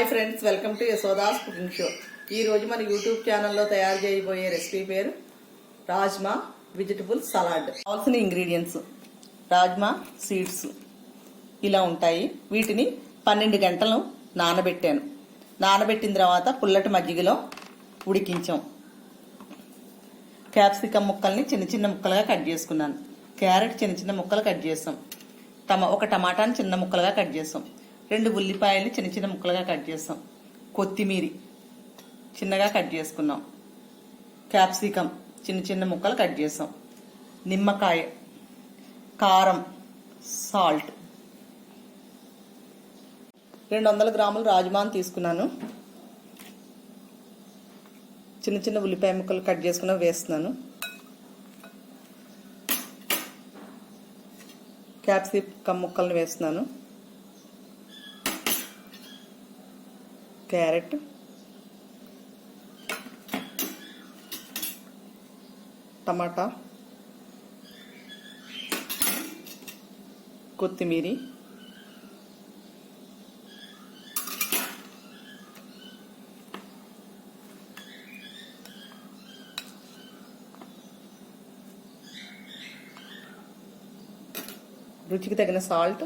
Hi friends, welcome to Yashoda's cooking show. ఈ రోజు మన యూట్యూబ్ ఛానల్లో తయారు చేయబోయే రెసిపీ పేరు రాజ్మా వెజిటబుల్ సలాడ్. కావాల్సిన ఇంగ్రీడియంట్స్: రాజ్మా సీడ్స్ ఇలా ఉంటాయి. వీటిని 12 గంటలు నానబెట్టాను. నానబెట్టిన తర్వాత పుల్లటి మజ్జిగలో ఉడికించాం. క్యాప్సికమ్ ముక్కల్ని చిన్న చిన్న ముక్కలుగా కట్ చేసుకున్నాను. క్యారెట్ చిన్న చిన్న ముక్కలు కట్ చేసాం. ఒక టమాటాని చిన్న ముక్కలుగా కట్ చేసాం. 2 ఉల్లిపాయలు చిన్న చిన్న ముక్కలుగా కట్ చేసాం. కొత్తిమీర చిన్నగా కట్ చేసుకున్నాం. క్యాప్సికమ్ చిన్న చిన్న ముక్కలు కట్ చేసాం. నిమ్మకాయ, కారం, సాల్ట్. 200 గ్రాములు రాజ్మాను తీసుకున్నాను. చిన్న చిన్న ఉల్లిపాయ ముక్కలు కట్ చేసుకున్నా వేస్తున్నాను. క్యాప్సికమ్ ముక్కలను వేస్తున్నాను. క్యారెట్, టమాటా, కొత్తిమీర, రుచికి తగిన సాల్ట్,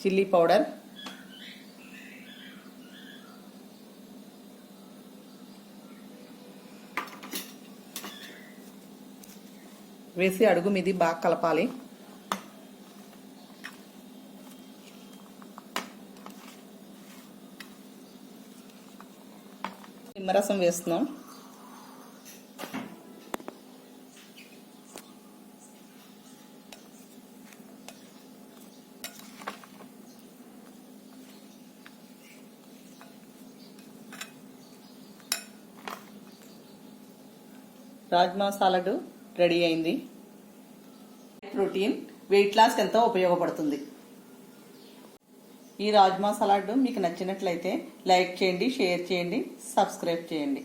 చిల్లీ పౌడర్, వేసి అడుగు మీది బాగా కలపాలి. నిమ్మరసం వేస్తున్నాం. రాజ్మా సాలడ్ రెడీ అయింది. ప్రోటీన్, వెయిట్ లాస్ ఎంతో ఉపయోగపడుతుంది. ఈ రాజ్మా సలాడ్ మీకు నచ్చినట్లయితే లైక్ చేయండి, షేర్ చేయండి, సబ్స్క్రైబ్ చేయండి.